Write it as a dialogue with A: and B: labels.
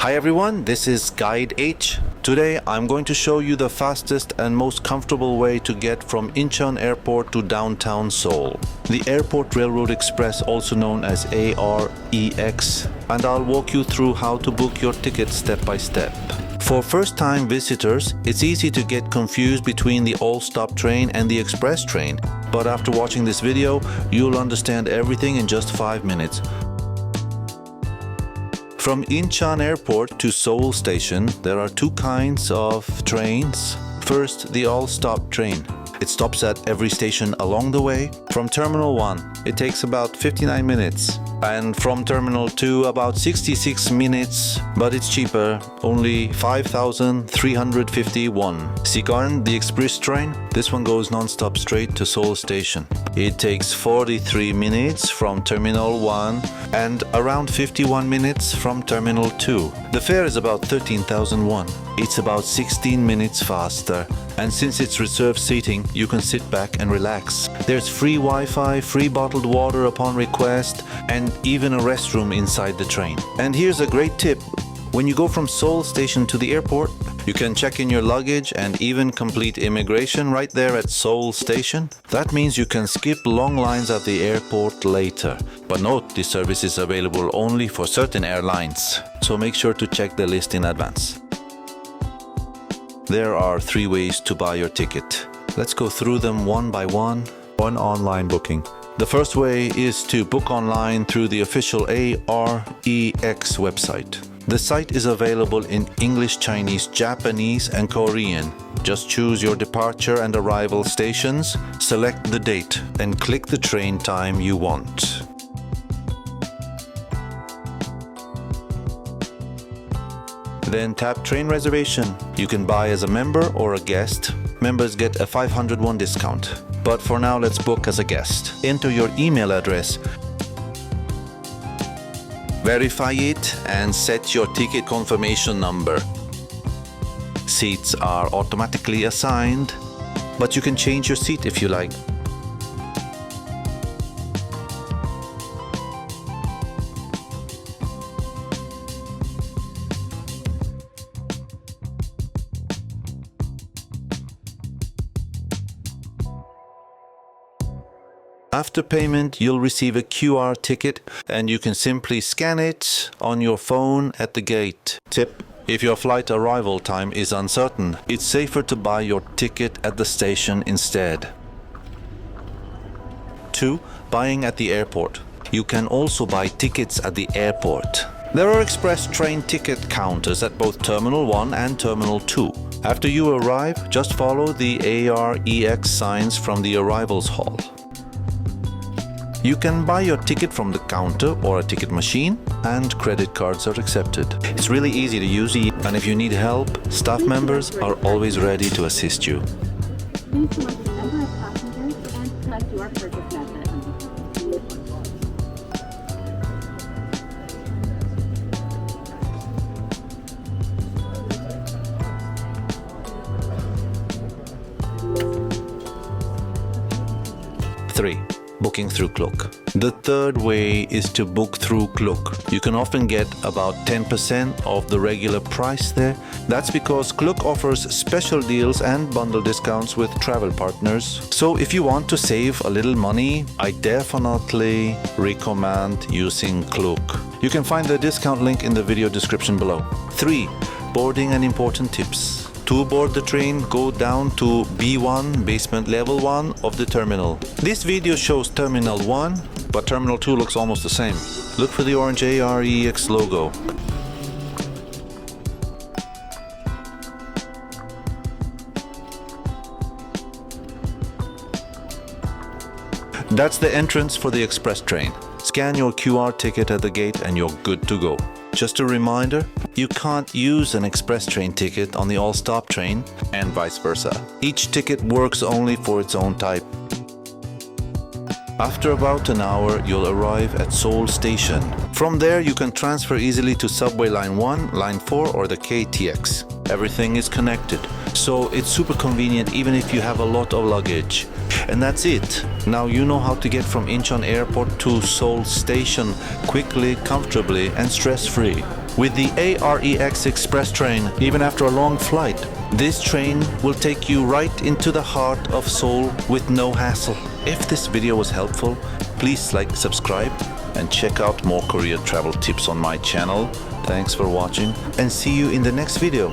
A: Hi everyone, this is Guide H. Today I'm going to show you the fastest and most comfortable way to get from Incheon Airport to downtown Seoul. The Airport Railroad Express, also known as AREX, and I'll walk you through how to book your ticket step by step. For first-time visitors, it's easy to get confused between the all-stop train and the express train, but after watching this video, you'll understand everything in just 5 minutes. From Incheon Airport to Seoul Station, there are two kinds of trains. First, the all-stop train. It stops at every station along the way. From Terminal 1, it takes about 59 minutes. And from Terminal 2, about 66 minutes, but it's cheaper, only 5,351. Sigarn, the express train, this one goes non-stop straight to Seoul Station. It takes 43 minutes from Terminal 1 and around 51 minutes from Terminal 2. The fare is about 13,000 won. It's about 16 minutes faster. And since it's reserved seating, you can sit back and relax. There's free Wi-Fi, free bottled water upon request, and even a restroom inside the train. And here's a great tip. When you go from Seoul Station to the airport, you can check in your luggage and even complete immigration right there at Seoul Station. That means you can skip long lines at the airport later. But note, this service is available only for certain airlines, so make sure to check the list in advance. There are 3 ways to buy your ticket. Let's go through them one by one. One online booking. The first way is to book online through the official AREX website. The site is available in English, Chinese, Japanese, and Korean. Just choose your departure and arrival stations, select the date, and click the train time you want. Then tap train reservation. You can buy as a member or a guest. Members get a 500 won discount. But for now, let's book as a guest. Enter your email address. Verify it and set your ticket confirmation number. Seats are automatically assigned, but you can change your seat if you like. After payment, you'll receive a QR ticket and you can simply scan it on your phone at the gate. Tip: if your flight arrival time is uncertain, it's safer to buy your ticket at the station instead. 2. Buying at the airport. You can also buy tickets at the airport. There are express train ticket counters at both Terminal 1 and Terminal 2. After you arrive, just follow the AREX signs from the arrivals hall. You can buy your ticket from the counter or a ticket machine, and credit cards are accepted. It's really easy to use, and if you need help, staff members are always ready to assist you.
B: Please select the number of passengers and select your purchase method.
A: 3. Booking through Klook. The third way is to book through Klook. You can often get about 10% of the regular price there. That's because Klook offers special deals and bundle discounts with travel partners. So if you want to save a little money, I definitely recommend using Klook. You can find the discount link in the video description below. 3. Boarding and important tips. To board the train, go down to B1, basement level 1 of the terminal. This video shows Terminal 1, but Terminal 2 looks almost the same. Look for the orange AREX logo. That's the entrance for the express train. Scan your QR ticket at the gate and you're good to go. Just a reminder, you can't use an express train ticket on the all-stop train and vice versa. Each ticket works only for its own type. After about an hour, you'll arrive at Seoul Station. From there, you can transfer easily to Subway Line 1, Line 4 or the KTX. Everything is connected, so it's super convenient even if you have a lot of luggage. And that's it. Now you know how to get from Incheon Airport to Seoul Station quickly, comfortably and stress-free. With the AREX Express Train, even after a long flight, this train will take you right into the heart of Seoul with no hassle. If this video was helpful, please like, subscribe, and check out more Korea travel tips on my channel. Thanks for watching and see you in the next video.